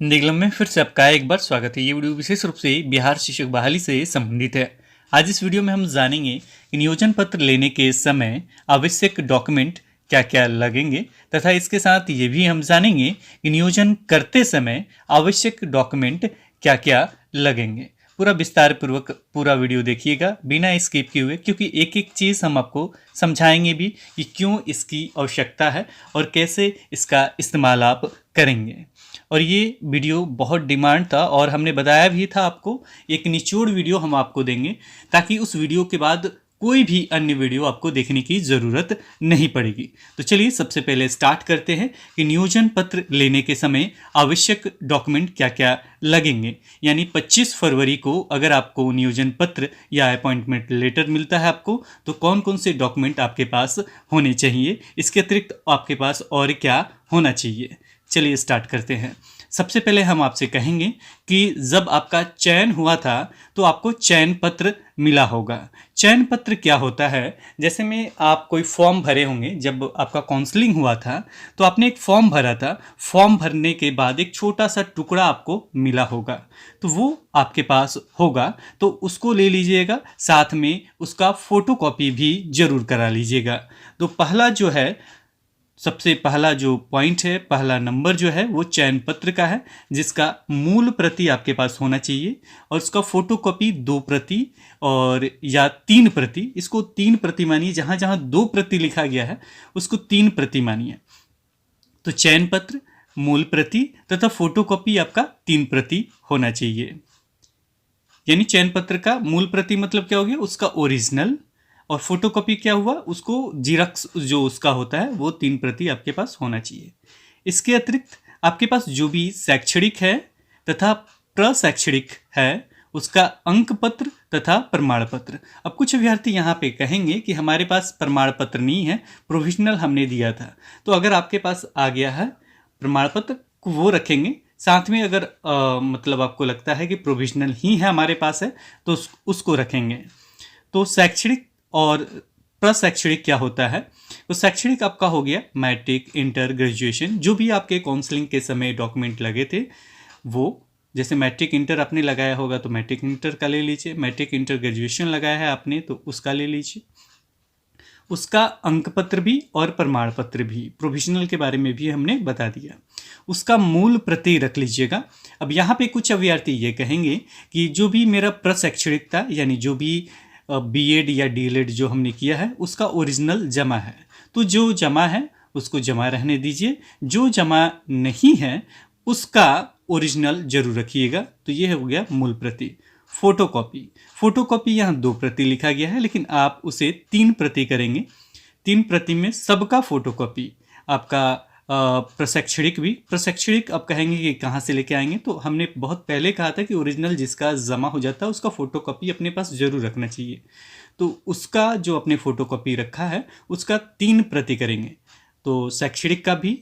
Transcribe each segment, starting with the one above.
निगलम में फिर से आपका एक बार स्वागत है। ये वीडियो विशेष रूप से बिहार शिक्षक बहाली से संबंधित है। आज इस वीडियो में हम जानेंगे कि नियोजन पत्र लेने के समय आवश्यक डॉक्यूमेंट क्या क्या लगेंगे तथा इसके साथ ये भी हम जानेंगे कि नियोजन करते समय आवश्यक डॉक्यूमेंट क्या क्या लगेंगे। पूरा विस्तार पूर्वक पूरा वीडियो देखिएगा बिना स्किप किए हुए, क्योंकि एक एक चीज़ हम आपको समझाएंगे भी कि क्यों इसकी आवश्यकता है और कैसे इसका इस्तेमाल आप करेंगे। और ये वीडियो बहुत डिमांड था और हमने बताया भी था आपको एक निचोड़ वीडियो हम आपको देंगे ताकि उस वीडियो के बाद कोई भी अन्य वीडियो आपको देखने की ज़रूरत नहीं पड़ेगी। तो चलिए सबसे पहले स्टार्ट करते हैं कि नियोजन पत्र लेने के समय आवश्यक डॉक्यूमेंट क्या क्या लगेंगे। यानी 25 फरवरी को अगर आपको नियोजन पत्र या अपॉइंटमेंट लेटर मिलता है आपको, तो कौन कौन से डॉक्यूमेंट आपके पास होने चाहिए, इसके अतिरिक्त आपके पास और क्या होना चाहिए। चलिए स्टार्ट करते हैं। सबसे पहले हम आपसे कहेंगे कि जब आपका चयन हुआ था तो आपको चयन पत्र मिला होगा। चयन पत्र क्या होता है, जैसे में आप कोई फॉर्म भरे होंगे, जब आपका काउंसलिंग हुआ था तो आपने एक फॉर्म भरा था। फॉर्म भरने के बाद एक छोटा सा टुकड़ा आपको मिला होगा, तो वो आपके पास होगा, तो उसको ले लीजिएगा। साथ में उसका फोटोकॉपी भी जरूर करा लीजिएगा। तो पहला जो है, सबसे पहला जो पॉइंट है, पहला नंबर जो है वो चयन पत्र का है, जिसका मूल प्रति आपके पास होना चाहिए और उसका फोटोकॉपी 2 प्रति और या 3 प्रति। इसको 3 प्रति मानिए, जहाँ जहाँ 2 प्रति लिखा गया है उसको 3 प्रति मानिए। तो चयन पत्र, मूल प्रति तथा फोटोकॉपी आपका 3 प्रति होना चाहिए। यानी चयन पत्र का मूल प्रति मतलब क्या हो गया, उसका ओरिजिनल, और फोटोकॉपी क्या हुआ, उसको जीरक्स जो उसका होता है वो 3 प्रति आपके पास होना चाहिए। इसके अतिरिक्त आपके पास जो भी शैक्षणिक है तथा प्रशैक्षणिक है उसका अंक पत्र तथा प्रमाण पत्र। अब कुछ अभ्यर्थी यहाँ पे कहेंगे कि हमारे पास प्रमाण पत्र नहीं है, प्रोविजनल हमने दिया था। तो अगर आपके पास आ गया है प्रमाण पत्र वो रखेंगे। साथ में अगर मतलब आपको लगता है कि प्रोविजनल ही है हमारे पास है तो उसको रखेंगे। तो शैक्षणिक और प्रशैक्षणिक क्या होता है, तो शैक्षणिक आपका हो गया मैट्रिक, इंटर, ग्रेजुएशन, जो भी आपके काउंसलिंग के समय डॉक्यूमेंट लगे थे वो। जैसे मैट्रिक इंटर आपने लगाया होगा तो मैट्रिक इंटर का ले लीजिए, मैट्रिक इंटर ग्रेजुएशन लगाया है आपने तो उसका ले लीजिए। उसका अंक पत्र भी और प्रमाण पत्र भी, प्रोविजनल के बारे में भी हमने बता दिया। उसका मूल प्रति रख लीजिएगा। अब यहाँ पे कुछ अभ्यर्थी ये कहेंगे कि जो भी मेरा प्रशैक्षणिक था, यानी जो भी बीएड या डीएलएड जो हमने किया है उसका ओरिजिनल जमा है, तो जो जमा है उसको जमा रहने दीजिए, जो जमा नहीं है उसका ओरिजिनल जरूर रखिएगा। तो ये हो गया मूल प्रति। फोटोकॉपी, फोटोकॉपी यहाँ 2 प्रति लिखा गया है लेकिन आप उसे 3 प्रति करेंगे। 3 प्रति में सबका फोटोकॉपी आपका। प्रशैक्षणिक भी, प्रशैक्षणिक आप कहेंगे कि कहाँ से लेके आएंगे, तो हमने बहुत पहले कहा था कि ओरिजिनल जिसका जमा हो जाता है उसका फोटोकॉपी अपने पास जरूर रखना चाहिए। तो उसका जो अपने फोटोकॉपी रखा है उसका 3 प्रति करेंगे। तो शैक्षणिक का भी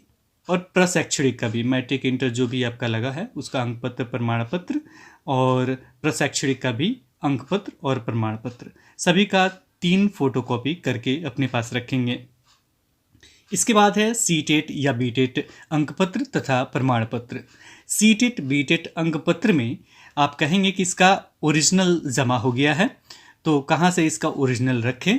और प्रशैक्षणिक का भी, मैट्रिक इंटर जो भी आपका लगा है उसका अंक पत्र, प्रमाण पत्र, और प्रशैक्षणिक का भी अंक पत्र और प्रमाण पत्र, सभी का 3 फोटोकॉपी करके अपने पास रखेंगे। इसके बाद है सीटेट या बीटेट अंक पत्र तथा प्रमाण पत्र। सीटेट बीटेट अंक पत्र में आप कहेंगे कि इसका ओरिजिनल जमा हो गया है, तो कहाँ से इसका ओरिजिनल रखें।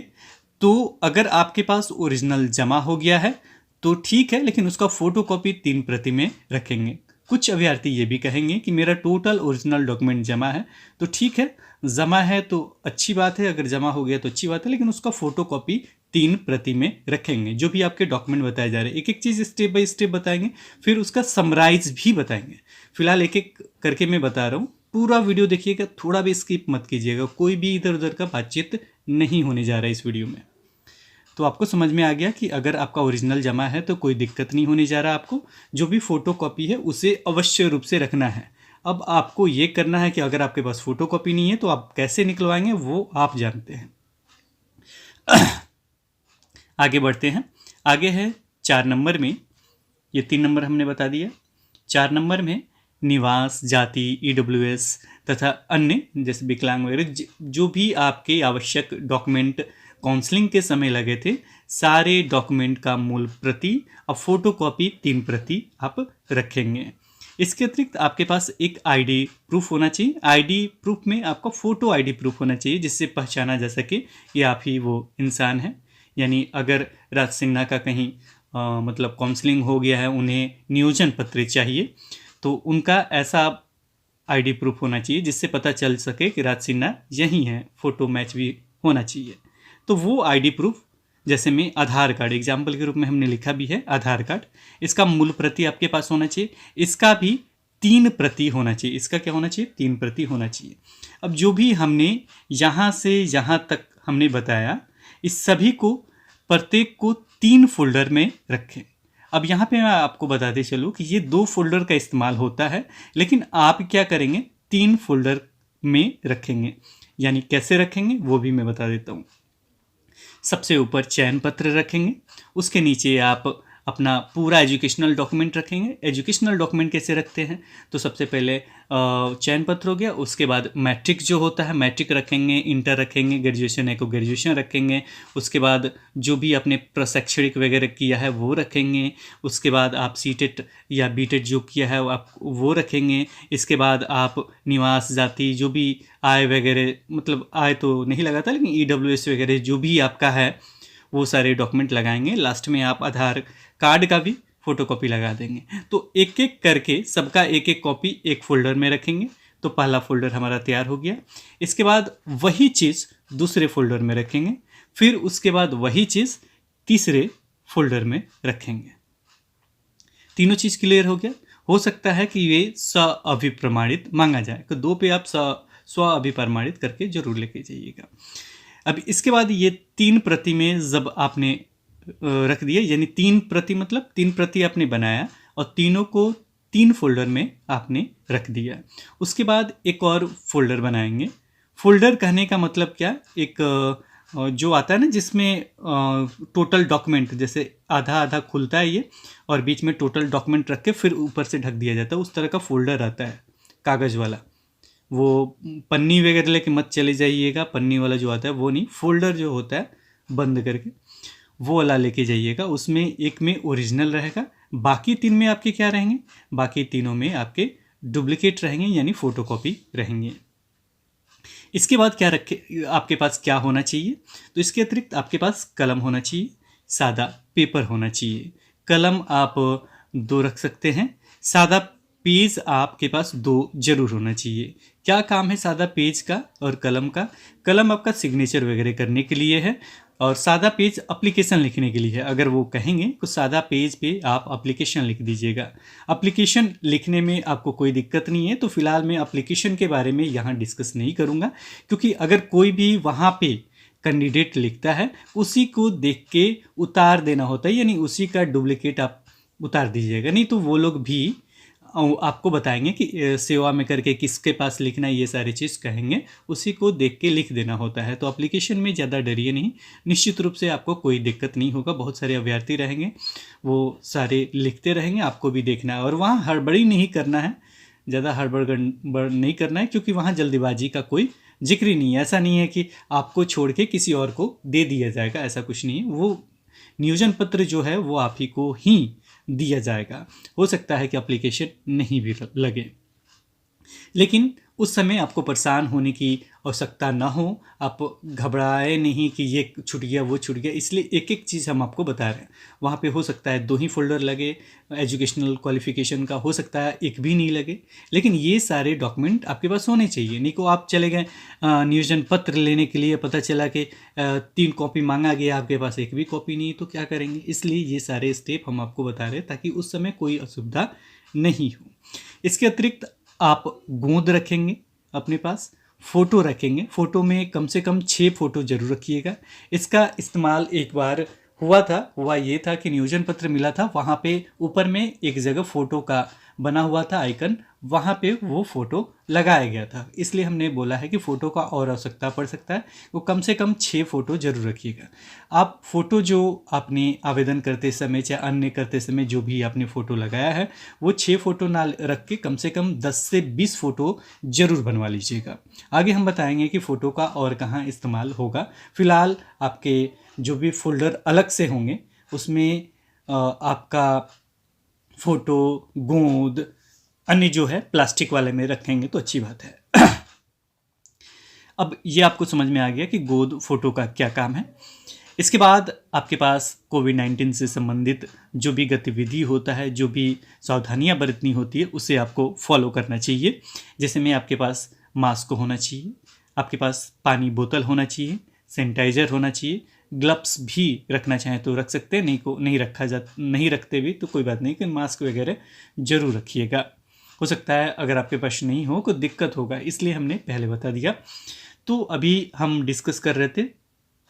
तो अगर आपके पास ओरिजिनल जमा हो गया है तो ठीक है, लेकिन उसका फोटोकॉपी 3 प्रति में रखेंगे। कुछ अभ्यर्थी ये भी कहेंगे कि मेरा टोटल ओरिजिनल डॉक्यूमेंट जमा है, तो ठीक है, जमा है तो अच्छी बात है, अगर जमा हो गया तो अच्छी बात है, लेकिन उसका फोटोकॉपी 3 प्रति में रखेंगे। जो भी आपके डॉक्यूमेंट बताए जा रहे हैं एक एक चीज़ स्टेप बाय स्टेप बताएंगे, फिर उसका समराइज भी बताएंगे। फिलहाल एक एक करके मैं बता रहा हूँ, पूरा वीडियो देखिएगा, थोड़ा भी स्किप मत कीजिएगा, कोई भी इधर उधर का बातचीत नहीं होने जा रहा है इस वीडियो में। तो आपको समझ में आ गया कि अगर आपका ओरिजिनल जमा है तो कोई दिक्कत नहीं होने जा रहा। आपको जो भी फोटोकॉपी है उसे अवश्य रूप से रखना है। अब आपको ये करना है कि अगर आपके पास फोटोकॉपी नहीं है तो आप कैसे निकलवाएंगे वो आप जानते हैं। आगे बढ़ते हैं। आगे है 4 नंबर में, ये 3 नंबर हमने बता दिया। 4 नंबर में निवास, जाति, ईडब्ल्यूएस तथा अन्य जैसे विकलांग वगैरह जो भी आपके आवश्यक डॉक्यूमेंट काउंसलिंग के समय लगे थे, सारे डॉक्यूमेंट का मूल प्रति और फोटोकॉपी 3 प्रति आप रखेंगे। इसके अतिरिक्त आपके पास एक आईडी प्रूफ होना चाहिए। आईडी प्रूफ में आपका फ़ोटो आईडी प्रूफ होना चाहिए, जिससे पहचाना जा सके कि आप ही वो इंसान हैं। यानी अगर राज सिन्हा का कहीं मतलब काउंसलिंग हो गया है, उन्हें नियोजन पत्र चाहिए, तो उनका ऐसा आईडी प्रूफ होना चाहिए जिससे पता चल सके कि राज सिन्हा यही हैं। फ़ोटो मैच भी होना चाहिए। तो वो आईडी प्रूफ, जैसे में आधार कार्ड एग्जाम्पल के रूप में हमने लिखा भी है, आधार कार्ड, इसका मूल प्रति आपके पास होना चाहिए। इसका भी 3 प्रति होना चाहिए। इसका क्या होना चाहिए? 3 प्रति होना चाहिए। अब जो भी हमने यहाँ से यहाँ तक हमने बताया, इस सभी को प्रत्येक को 3 फोल्डर में रखें। अब यहाँ पे मैं आपको बताते चलूँ कि ये 2 फोल्डर का इस्तेमाल होता है, लेकिन आप क्या करेंगे? 3 फोल्डर में रखेंगे। यानी कैसे रखेंगे वो भी मैं बता देता हूँ। सबसे ऊपर चयन पत्र रखेंगे, उसके नीचे आप अपना पूरा एजुकेशनल डॉक्यूमेंट रखेंगे। एजुकेशनल डॉक्यूमेंट कैसे रखते हैं? तो सबसे पहले चयन पत्र हो गया, उसके बाद मैट्रिक जो होता है मैट्रिक रखेंगे, इंटर रखेंगे, ग्रेजुएशन है को ग्रेजुएशन रखेंगे, उसके बाद जो भी आपने प्रशैक्षणिक वगैरह किया है वो रखेंगे, उसके बाद आप सीटेट या बीटेट जो किया है आप वो रखेंगे। इसके बाद आप निवास जाति जो भी आय वगैरह, मतलब आय तो नहीं लगाता लेकिन EWS वगैरह जो भी आपका है वो सारे डॉक्यूमेंट लगाएंगे। लास्ट में आप आधार कार्ड का भी फोटोकॉपी लगा देंगे। तो एक एक करके सबका एक एक कॉपी एक फोल्डर में रखेंगे। तो पहला फोल्डर हमारा तैयार हो गया। इसके बाद वही चीज़ दूसरे फोल्डर में रखेंगे, फिर उसके बाद वही चीज़ तीसरे फोल्डर में रखेंगे। तीनों चीज़ क्लियर हो गया। हो सकता है कि ये स्व-अभिप्रमाणित मांगा जाए, तो 2 पे आप स्व-अभिप्रमाणित करके जरूर लेके जाइएगा। अब इसके बाद ये 3 प्रति में जब आपने रख दिया, यानी 3 प्रति मतलब 3 प्रति आपने बनाया और तीनों को 3 फोल्डर में आपने रख दिया। उसके बाद एक और फोल्डर बनाएंगे। फोल्डर कहने का मतलब क्या? एक जो आता है ना जिसमें टोटल डॉक्यूमेंट, जैसे आधा आधा खुलता है ये और बीच में टोटल डॉक्यूमेंट रख के फिर ऊपर से ढक दिया जाता है, उस तरह का फोल्डर आता है कागज़ वाला। वो पन्नी वगैरह लेके मत चले जाइएगा, पन्नी वाला जो आता है वो नहीं, फोल्डर जो होता है बंद करके वो वाला लेके जाइएगा। उसमें एक में ओरिजिनल रहेगा, बाकी 3 में आपके क्या रहेंगे? बाकी तीनों में आपके डुप्लीकेट रहेंगे, यानी फ़ोटोकॉपी रहेंगे। इसके बाद क्या रखे आपके पास क्या होना चाहिए? तो इसके अतिरिक्त आपके पास कलम होना चाहिए, सादा पेपर होना चाहिए। कलम आप 2 रख सकते हैं, सादा पेज आपके पास 2 जरूर होना चाहिए। क्या काम है सादा पेज का और कलम का? कलम आपका सिग्नेचर वगैरह करने के लिए है और सादा पेज एप्लीकेशन लिखने के लिए है। अगर वो कहेंगे तो सादा पेज पे आप एप्लीकेशन लिख दीजिएगा। एप्लीकेशन लिखने में आपको कोई दिक्कत नहीं है, तो फिलहाल मैं एप्लीकेशन के बारे में यहाँ डिस्कस नहीं करूँगा, क्योंकि अगर कोई भी वहाँ पे कैंडिडेट लिखता है उसी को देख के उतार देना होता है, यानी उसी का डुप्लीकेट आप उतार दीजिएगा। नहीं तो वो लोग भी आपको बताएंगे कि सेवा में करके किसके पास लिखना है, ये सारी चीज़ कहेंगे, उसी को देख के लिख देना होता है। तो एप्लीकेशन में ज़्यादा डरिए नहीं, निश्चित रूप से आपको कोई दिक्कत नहीं होगा। बहुत सारे अभ्यर्थी रहेंगे, वो सारे लिखते रहेंगे, आपको भी देखना है और वहाँ हड़बड़ी नहीं करना है, ज़्यादा हड़बड़ नहीं करना है, क्योंकि वहाँ जल्दीबाजी का कोई जिक्र ही नहीं है। ऐसा नहीं है कि आपको छोड़ के किसी और को दे दिया जाएगा, ऐसा कुछ नहीं है। वो नियोजन पत्र जो है वो आप ही को ही दिया जाएगा। हो सकता है कि एप्लीकेशन नहीं भी लगे, लेकिन उस समय आपको परेशान होने की आवश्यकता ना हो। आप घबराए नहीं कि ये छूट गया वो छूट गया, इसलिए एक एक चीज़ हम आपको बता रहे हैं। वहाँ पे हो सकता है 2 ही फोल्डर लगे, एजुकेशनल क्वालिफिकेशन का हो सकता है 1 भी नहीं लगे, लेकिन ये सारे डॉक्यूमेंट आपके पास होने चाहिए। नहीं को आप चले गए नियोजन पत्र लेने के लिए, पता चला कि 3 कॉपी मांगा गया, आपके पास 1 भी कॉपी नहीं, तो क्या करेंगे? इसलिए ये सारे स्टेप हम आपको बता रहे हैं ताकि उस समय कोई असुविधा नहीं हो। इसके अतिरिक्त आप गोंद रखेंगे अपने पास, फ़ोटो रखेंगे। फ़ोटो में कम से कम 6 फ़ोटो जरूर रखिएगा। इसका इस्तेमाल एक बार हुआ ये था कि नियोजन पत्र मिला था, वहाँ पे ऊपर में एक जगह फ़ोटो का बना हुआ था आइकन, वहाँ पे वो फ़ोटो लगाया गया था। इसलिए हमने बोला है कि फ़ोटो का और आवश्यकता पड़ सकता है, वो कम से कम 6 फ़ोटो जरूर रखिएगा। आप फ़ोटो जो आपने आवेदन करते समय चाहे अन्य करते समय जो भी आपने फ़ोटो लगाया है, वो 6 फ़ोटो ना रख के कम से कम 10 से 20 फ़ोटो जरूर बनवा लीजिएगा। आगे हम बताएंगे कि फ़ोटो का और कहाँ इस्तेमाल होगा। फिलहाल आपके जो भी फोल्डर अलग से होंगे उसमें आपका फ़ोटो, गोंद, अन्य जो है प्लास्टिक वाले में रखेंगे तो अच्छी बात है। अब ये आपको समझ में आ गया कि गोद फोटो का क्या काम है। इसके बाद आपके पास कोविड-19 से संबंधित जो भी गतिविधि होता है, जो भी सावधानियां बरतनी होती है, उसे आपको फॉलो करना चाहिए। जैसे में आपके पास मास्क होना चाहिए, आपके पास पानी बोतल होना चाहिए, सैनिटाइजर होना चाहिए, ग्लव्स भी रखना चाहें तो रख सकते हैं, नहीं रखते भी तो कोई बात नहीं, कि मास्क वगैरह जरूर रखिएगा। हो सकता है अगर आपके पास नहीं हो कोई दिक्कत होगा, इसलिए हमने पहले बता दिया। तो अभी हम डिस्कस कर रहे थे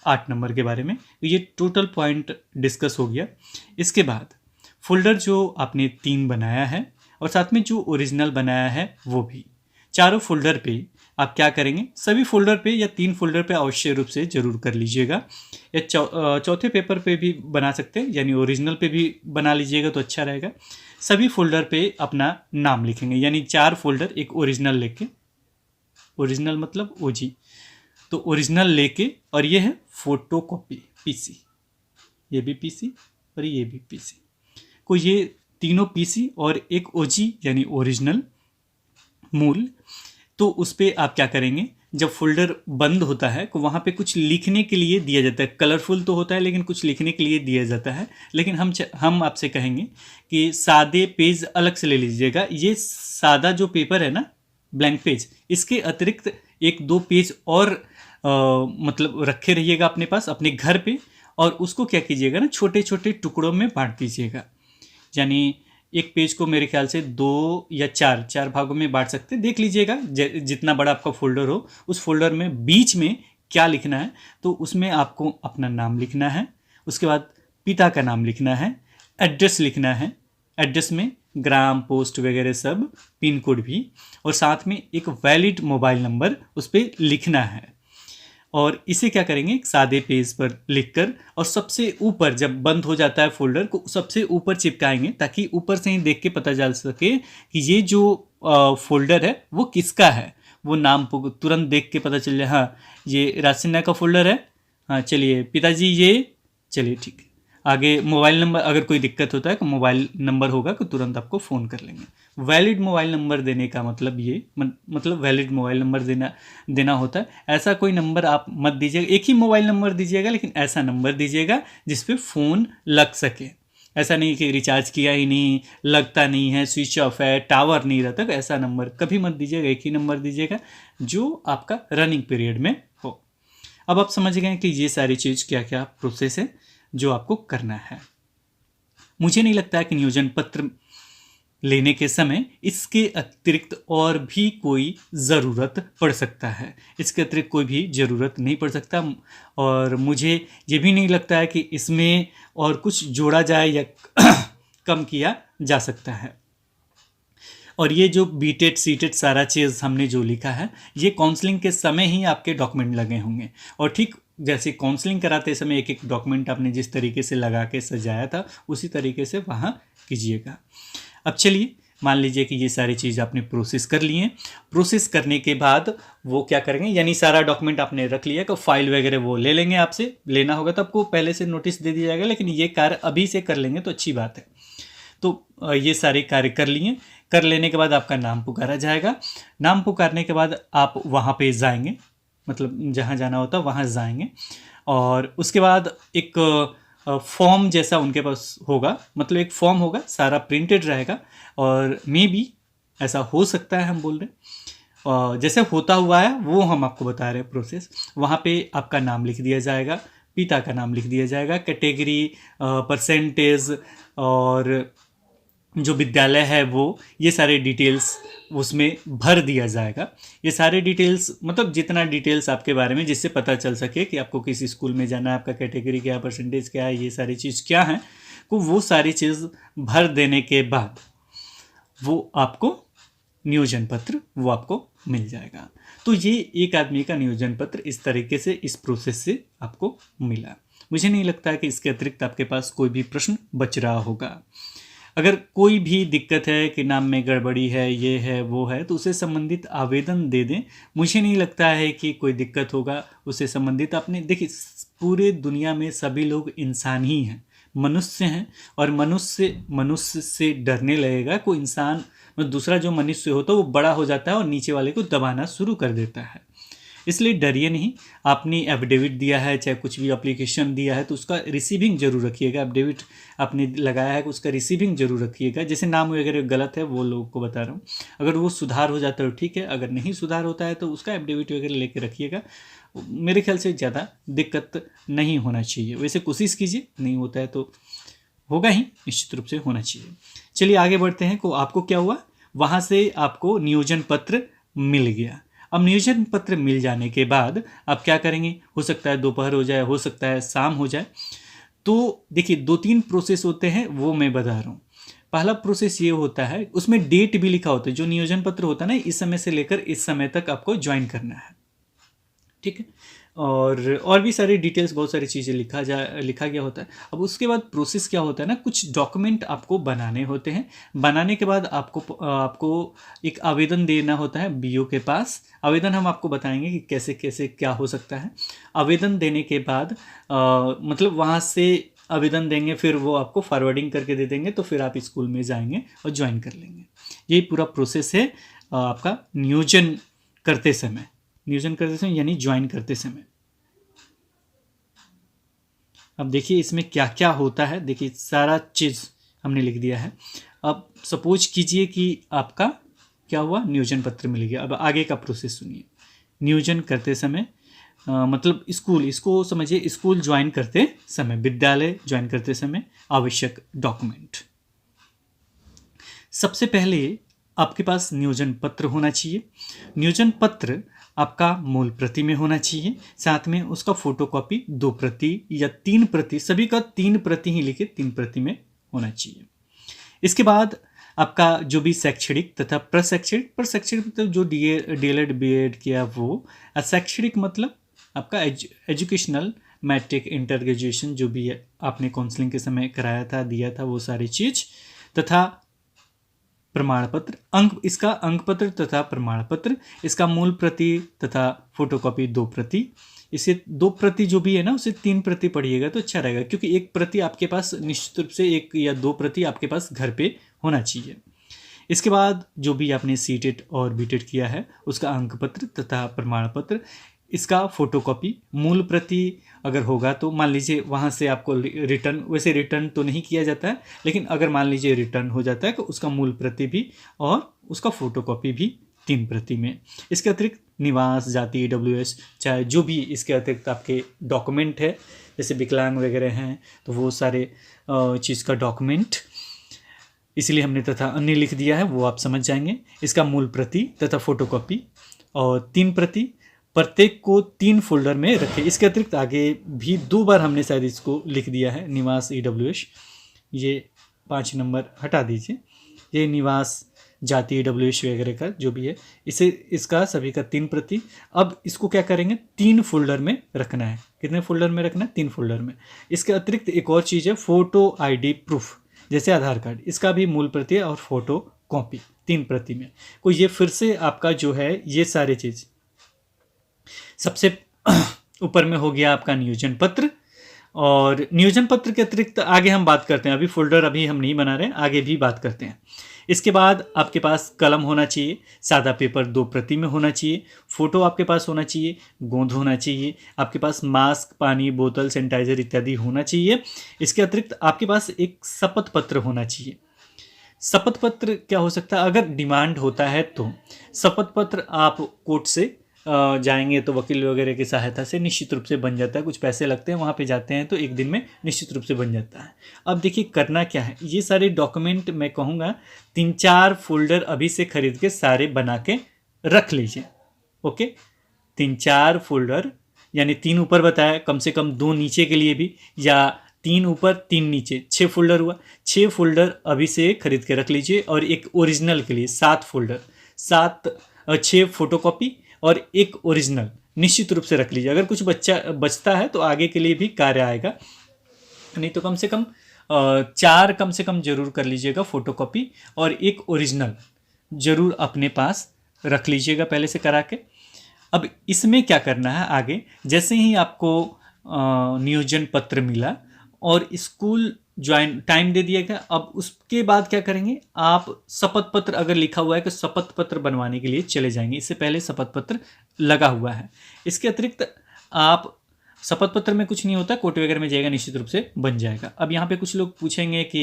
8 नंबर के बारे में, ये टोटल पॉइंट डिस्कस हो गया। इसके बाद फोल्डर जो आपने 3 बनाया है और साथ में जो ओरिजिनल बनाया है वो भी, चारों फोल्डर पे आप क्या करेंगे, सभी फोल्डर पे या 3 फोल्डर पे अवश्य रूप से ज़रूर कर लीजिएगा, या चौथे पेपर पे भी बना सकते हैं, यानी ओरिजिनल पे भी बना लीजिएगा तो अच्छा रहेगा। सभी फोल्डर पे अपना नाम लिखेंगे, यानी 4 फोल्डर एक ओरिजिनल लेके, ओरिजिनल मतलब ओजी, तो ओरिजिनल लेके, और ये है फोटो कॉपी पीसी, ये भी पीसी और ये भी पीसी, को ये तीनों पीसी और एक ओजी यानी ओरिजिनल मूल। तो उस पर आप क्या करेंगे, जब फोल्डर बंद होता है तो वहाँ पे कुछ लिखने के लिए दिया जाता है, कलरफुल तो होता है लेकिन कुछ लिखने के लिए दिया जाता है। लेकिन हम आपसे कहेंगे कि सादे पेज अलग से ले लीजिएगा। ये सादा जो पेपर है ना, ब्लैंक पेज, इसके अतिरिक्त 1-2 पेज और मतलब रखे रहिएगा अपने पास अपने घर पे, और उसको क्या कीजिएगा ना, छोटे छोटे टुकड़ों में बांट दीजिएगा। यानी एक पेज को मेरे ख्याल से 2 या 4 भागों में बांट सकते हैं, देख लीजिएगा जितना बड़ा आपका फोल्डर हो उस फोल्डर में बीच में क्या लिखना है। तो उसमें आपको अपना नाम लिखना है, उसके बाद पिता का नाम लिखना है, एड्रेस लिखना है, एड्रेस में ग्राम पोस्ट वगैरह सब, पिन कोड भी, और साथ में एक वैलिड मोबाइल नंबर उस पर लिखना है। और इसे क्या करेंगे, एक सादे पेज पर लिखकर, और सबसे ऊपर जब बंद हो जाता है फोल्डर को सबसे ऊपर चिपकाएंगे, ताकि ऊपर से ही देख के पता चल सके कि ये जो फोल्डर है वो किसका है। वो नाम तुरंत देख के पता चल जाए, हाँ ये राज सिन्हा का फोल्डर है, हाँ चलिए पिताजी ये, चलिए ठीक है। आगे मोबाइल नंबर, अगर कोई दिक्कत होता है तो मोबाइल नंबर होगा तो तुरंत आपको फ़ोन कर लेंगे। वैलिड मोबाइल नंबर देने का मतलब ये मतलब वैलिड मोबाइल नंबर देना होता है। ऐसा कोई नंबर आप मत दीजिएगा, एक ही मोबाइल नंबर दीजिएगा, लेकिन ऐसा नंबर दीजिएगा जिस पे फ़ोन लग सके। ऐसा नहीं कि रिचार्ज किया ही नहीं, लगता नहीं है, स्विच ऑफ है, टावर नहीं रहता, तो ऐसा नंबर कभी मत दीजिएगा। एक ही नंबर दीजिएगा जो आपका रनिंग पीरियड में हो। अब आप समझ गए कि ये सारी चीज़ क्या क्या प्रोसेस है जो आपको करना है। मुझे नहीं लगता है कि नियोजन पत्र लेने के समय इसके अतिरिक्त और भी कोई ज़रूरत पड़ सकता है, इसके अतिरिक्त कोई भी ज़रूरत नहीं पड़ सकता। और मुझे ये भी नहीं लगता है कि इसमें और कुछ जोड़ा जाए या कम किया जा सकता है। और ये जो बीटेड सीटेड सारा चीज़ हमने जो लिखा है, ये काउंसलिंग के समय ही आपके डॉक्यूमेंट लगे होंगे। और ठीक जैसे काउंसलिंग कराते समय एक एक डॉक्यूमेंट आपने जिस तरीके से लगा के सजाया था, उसी तरीके से वहाँ कीजिएगा। अब चलिए, मान लीजिए कि ये सारी चीज़ आपने प्रोसेस कर ली है। प्रोसेस करने के बाद वो क्या करेंगे, यानी सारा डॉक्यूमेंट आपने रख लिया, तो फाइल वगैरह वो ले लेंगे, आपसे लेना होगा तो आपको पहले से नोटिस दे दिया जाएगा, लेकिन ये कार्य अभी से कर लेंगे तो अच्छी बात है। तो ये सारे कार्य कर लिए, कर लेने के बाद आपका नाम पुकारा जाएगा। नाम पुकारने के बाद आप वहाँ पे जाएंगे, मतलब जहाँ जाना होता है वहाँ जाएंगे, और उसके बाद एक फॉर्म जैसा उनके पास होगा, मतलब एक फॉर्म होगा, सारा प्रिंटेड रहेगा। और मे बी ऐसा हो सकता है, हम बोल रहे हैं जैसे होता हुआ है वो हम आपको बता रहे हैं प्रोसेस। वहाँ पे आपका नाम लिख दिया जाएगा, पिता का नाम लिख दिया जाएगा, कैटेगरी, परसेंटेज, और जो विद्यालय है वो, ये सारे डिटेल्स उसमें भर दिया जाएगा। ये सारे डिटेल्स मतलब जितना डिटेल्स आपके बारे में, जिससे पता चल सके कि आपको किस स्कूल में जाना है, आपका कैटेगरी क्या है, परसेंटेज क्या है, ये सारी चीज़ क्या है, तो वो सारी चीज़ भर देने के बाद वो आपको नियोजन पत्र वो आपको मिल जाएगा। तो ये एक आदमी का नियोजन पत्र इस तरीके से, इस प्रोसेस से आपको मिला। मुझे नहीं लगता है कि इसके अतिरिक्त आपके पास कोई भी प्रश्न बच रहा होगा। अगर कोई भी दिक्कत है कि नाम में गड़बड़ी है, ये है वो है, तो उससे संबंधित आवेदन दे दें। मुझे नहीं लगता है कि कोई दिक्कत होगा उससे संबंधित। आपने देखिए, पूरे दुनिया में सभी लोग इंसान ही हैं, मनुष्य हैं, और मनुष्य से डरने लगेगा कोई इंसान, दूसरा जो मनुष्य होता है वो बड़ा हो जाता है और नीचे वाले को दबाना शुरू कर देता है। इसलिए डरिए नहीं। आपने एफिडेविट दिया है, चाहे कुछ भी एप्लीकेशन दिया है, तो उसका रिसीविंग जरूर रखिएगा। एफिडेविट आपने लगाया है उसका रिसीविंग जरूर रखिएगा। जैसे नाम वगैरह गलत है वो लोगों को बता रहा हूँ, अगर वो सुधार हो जाता है तो ठीक है, अगर नहीं सुधार होता है तो उसका एफिडेविट वगैरह लेके रखिएगा। मेरे ख्याल से ज़्यादा दिक्कत नहीं होना चाहिए। वैसे कोशिश कीजिए, नहीं होता है तो होगा ही, निश्चित रूप से होना चाहिए। चलिए आगे बढ़ते हैं। को आपको क्या हुआ, वहाँ से आपको नियोजन पत्र मिल गया। अब नियोजन पत्र मिल जाने के बाद आप क्या करेंगे, हो सकता है दोपहर हो जाए, हो सकता है शाम हो जाए। तो देखिए 2-3 प्रोसेस होते हैं, वो मैं बता रहा हूँ। पहला प्रोसेस ये होता है, उसमें डेट भी लिखा होता है। जो नियोजन पत्र होता है ना, इस समय से लेकर इस समय तक आपको ज्वाइन करना है, ठीक है। और भी सारी डिटेल्स, बहुत सारी चीज़ें लिखा गया होता है। अब उसके बाद प्रोसेस क्या होता है ना, कुछ डॉक्यूमेंट आपको बनाने होते हैं। बनाने के बाद आपको एक आवेदन देना होता है बीओ के पास। आवेदन हम आपको बताएंगे कि कैसे कैसे क्या हो सकता है। आवेदन देने के बाद मतलब वहाँ से आवेदन देंगे, फिर वो आपको फॉरवर्डिंग करके दे देंगे, तो फिर आप स्कूल में जाएंगे और ज्वाइन कर लेंगे। यही पूरा प्रोसेस है आपका नियोजन करते समय यानी ज्वाइन करते समय। अब देखिए इसमें क्या क्या होता है, देखिए सारा चीज़ हमने लिख दिया है। अब सपोज कीजिए कि आपका क्या हुआ, नियोजन पत्र मिल गया। अब आगे का प्रोसेस सुनिए। नियोजन करते समय मतलब स्कूल, इसको समझिए स्कूल ज्वाइन करते समय, विद्यालय ज्वाइन करते समय आवश्यक डॉक्यूमेंट। सबसे पहले आपके पास नियोजन पत्र होना चाहिए। नियोजन पत्र आपका मूल प्रति में होना चाहिए, साथ में उसका फोटोकॉपी 2 प्रति या 3 प्रति, सभी का 3 प्रति ही लिखे, 3 प्रति में होना चाहिए। इसके बाद आपका जो भी शैक्षणिक तथा प्रशैक्षणिक मतलब जो डीएलएड बीएड किया वो, शैक्षणिक मतलब आपका एजुकेशनल, मैट्रिक, इंटर ग्रेजुएशन जो भी है आपने काउंसलिंग के समय कराया था, दिया था, वो सारी चीज, तथा प्रमाण पत्र, इसका अंक पत्र तथा प्रमाण पत्र, इसका मूल प्रति तथा फोटोकॉपी 2 प्रति। इसे 2 प्रति जो भी है ना, उसे 3 प्रति पढ़िएगा तो अच्छा रहेगा, क्योंकि 1 प्रति आपके पास निश्चित रूप से 1 या 2 प्रति आपके पास घर पे होना चाहिए। इसके बाद जो भी आपने सीटेट और बीटेट किया है उसका अंक पत्र तथा प्रमाण पत्र, इसका फोटोकॉपी, मूल प्रति अगर होगा तो मान लीजिए वहाँ से आपको रिटर्न, वैसे रिटर्न तो नहीं किया जाता है, लेकिन अगर मान लीजिए रिटर्न हो जाता है तो उसका मूल प्रति भी और उसका फोटोकॉपी भी 3 प्रति में। इसके अतिरिक्त निवास, जाति, EWS, चाहे जो भी इसके अतिरिक्त आपके डॉक्यूमेंट है, जैसे विकलांग वगैरह हैं तो वो सारे चीज़ का डॉक्यूमेंट, इसलिए हमने तथा अन्य लिख दिया है, वो आप समझ जाएंगे। इसका मूल प्रति तथा फोटोकॉपी और 3 प्रति, प्रत्येक को 3 फोल्डर में रखें। इसके अतिरिक्त आगे भी 2 बार हमने शायद इसको लिख दिया है, निवास, EWS, ये 5 नंबर हटा दीजिए, ये निवास, जाति, EWS वगैरह का जो भी है, इसे इसका सभी का 3 प्रति। अब इसको क्या करेंगे, 3 फोल्डर में रखना है। कितने फोल्डर में रखना है, 3 फोल्डर में। इसके अतिरिक्त एक और चीज़ है, फोटो ID प्रूफ, जैसे आधार कार्ड, इसका भी मूल प्रति और फोटो कॉपी 3 प्रति में। तो ये फिर से आपका जो है, ये सारे चीज़ सबसे ऊपर में हो गया आपका नियोजन पत्र। और नियोजन पत्र के अतिरिक्त आगे हम बात करते हैं, अभी फोल्डर अभी हम नहीं बना रहे हैं, आगे भी बात करते हैं। इसके बाद आपके पास कलम होना चाहिए, सादा पेपर 2 प्रति में होना चाहिए, फोटो आपके पास होना चाहिए, गोंद होना चाहिए, आपके पास मास्क, पानी बोतल, सैनिटाइजर इत्यादि होना चाहिए। इसके अतिरिक्त आपके पास एक शपथ पत्र होना चाहिए। शपथ पत्र क्या हो सकता है, अगर डिमांड होता है तो शपथ पत्र आप कोर्ट से जाएंगे तो वकील वगैरह की सहायता से निश्चित रूप से बन जाता है। कुछ पैसे लगते हैं, वहाँ पे जाते हैं तो 1 दिन में निश्चित रूप से बन जाता है। अब देखिए करना क्या है, ये सारे डॉक्यूमेंट मैं कहूँगा 3-4 फोल्डर अभी से खरीद के सारे बना के रख लीजिए। ओके, 3-4 फोल्डर, यानी 3 ऊपर बताया, कम से कम 2 नीचे के लिए भी, या 3 ऊपर 3 नीचे, 6 फोल्डर हुआ। 6 फोल्डर अभी से खरीद के रख लीजिए, और एक ओरिजिनल के लिए 7 फोल्डर, 6 फोटोकॉपी और 1 ओरिजिनल निश्चित रूप से रख लीजिए। अगर कुछ बचता है तो आगे के लिए भी कार्य आएगा, नहीं तो कम से कम 4 कम से कम जरूर कर लीजिएगा फोटोकॉपी, और 1 ओरिजिनल जरूर अपने पास रख लीजिएगा पहले से करा के। अब इसमें क्या करना है आगे, जैसे ही आपको नियोजन पत्र मिला और स्कूल ज्वाइन टाइम दे दिया गया। अब उसके बाद क्या करेंगे, आप शपथ पत्र अगर लिखा हुआ है कि शपथ पत्र बनवाने के लिए चले जाएंगे, इससे पहले शपथ पत्र लगा हुआ है। इसके अतिरिक्त आप शपथ पत्र में कुछ नहीं होता, कोर्ट वगैरह में जाएगा निश्चित रूप से बन जाएगा। अब यहाँ पे कुछ लोग पूछेंगे कि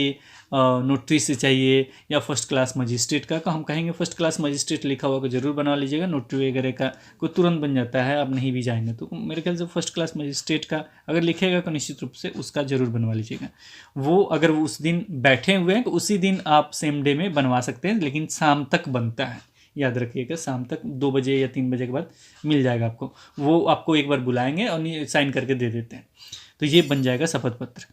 नोटरी से चाहिए या फर्स्ट क्लास मजिस्ट्रेट का, तो हम कहेंगे फर्स्ट क्लास मजिस्ट्रेट लिखा हुआ को जरूर बनवा लीजिएगा, नोटरी वगैरह का को तुरंत बन जाता है, आप नहीं भी जाएंगे तो मेरे ख्याल से फर्स्ट क्लास मजिस्ट्रेट का अगर लिखेगा तो निश्चित रूप से उसका जरूर बनवा लीजिएगा। वो अगर वो उस दिन बैठे हुए हैं तो उसी दिन आप सेम डे में बनवा सकते हैं, लेकिन शाम तक बनता है, याद रखिएगा शाम तक 2 बजे या 3 बजे के बाद मिल जाएगा आपको। वो आपको एक बार बुलाएंगे और साइन करके दे देते हैं, तो ये बन जाएगा शपथ पत्र।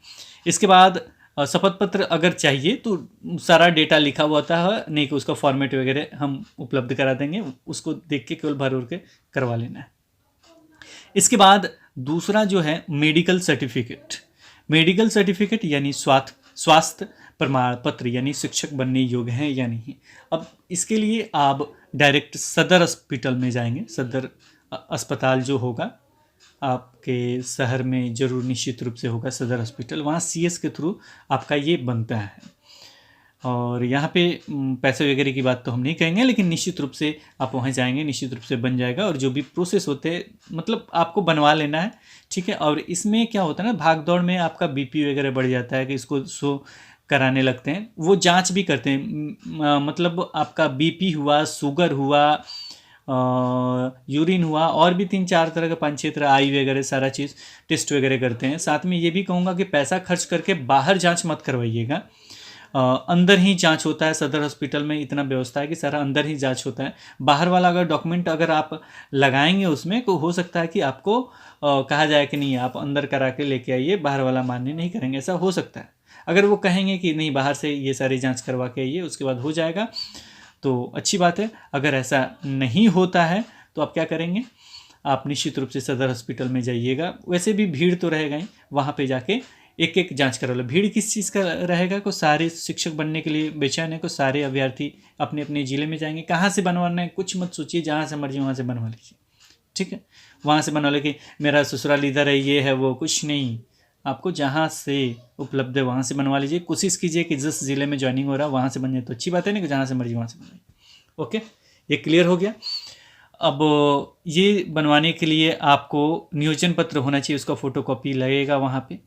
इसके बाद शपथ पत्र अगर चाहिए तो सारा डेटा लिखा हुआ होता है, नहीं कि उसका फॉर्मेट वगैरह हम उपलब्ध करा देंगे, उसको देख के केवल भर के करवा लेना है। इसके बाद दूसरा जो है मेडिकल सर्टिफिकेट। मेडिकल सर्टिफिकेट यानी स्वास्थ्य प्रमाण पत्र, यानी शिक्षक बनने योग्य हैं या नहीं। अब इसके लिए आप डायरेक्ट सदर हॉस्पिटल में जाएंगे। सदर अस्पताल जो होगा आपके शहर में जरूर निश्चित रूप से होगा सदर हॉस्पिटल, वहाँ सीएस के थ्रू आपका ये बनता है। और यहाँ पे पैसे वगैरह की बात तो हम नहीं कहेंगे, लेकिन निश्चित रूप से आप वहाँ जाएंगे, निश्चित रूप से बन जाएगा। और जो भी प्रोसेस होते हैं मतलब आपको बनवा लेना है, ठीक है। और इसमें क्या होता है ना, भाग दौड़ में आपका बीपी वगैरह बढ़ जाता है कि इसको शो कराने लगते हैं, वो जांच भी करते हैं, मतलब आपका बीपी हुआ, शुगर हुआ, यूरिन हुआ, और भी 3-4 तरह का 5-6 तरह आई वगैरह सारा चीज़ टेस्ट वगैरह करते हैं। साथ में ये भी कहूँगा कि पैसा खर्च करके बाहर जांच मत करवाइएगा, अंदर ही जांच होता है। सदर हॉस्पिटल में इतना व्यवस्था है कि सारा अंदर ही जांच होता है। बाहर वाला अगर डॉक्यूमेंट अगर आप लगाएंगे उसमें तो हो सकता है कि आपको कहा जाए कि नहीं आप अंदर करा के लेके आइए, बाहर वाला मान्य नहीं करेंगे, ऐसा हो सकता है। अगर वो कहेंगे कि नहीं बाहर से ये सारी जांच करवा के आइए उसके बाद हो जाएगा तो अच्छी बात है। अगर ऐसा नहीं होता है तो आप क्या करेंगे, आप निश्चित रूप से सदर हॉस्पिटल में जाइएगा। वैसे भी भीड़ तो रहेगा ही, वहाँ पे जाके एक एक जांच करा लो। भीड़ किस चीज़ का रहेगा, को सारे शिक्षक बनने के लिए बेचैन है, को सारे अभ्यर्थी अपने अपने ज़िले में जाएंगे। कहाँ से बनवाना है कुछ मत सोचिए, जहाँ से मर्जी वहाँ से बनवा लीजिए, ठीक है। वहाँ से बनवा लो कि मेरा ससुराल इधर है, ये है वो, कुछ नहीं, आपको जहाँ से उपलब्ध है वहाँ से बनवा लीजिए। कोशिश कीजिए कि जिस ज़िले में ज्वाइनिंग हो रहा है वहाँ से बन जाए तो अच्छी बात है, नहीं कि जहाँ से मर्जी वहाँ से बनवाइए। ओके, ये क्लियर हो गया। अब ये बनवाने के लिए आपको नियोजन पत्र होना चाहिए, उसका फोटोकॉपी लगेगा वहाँ पे,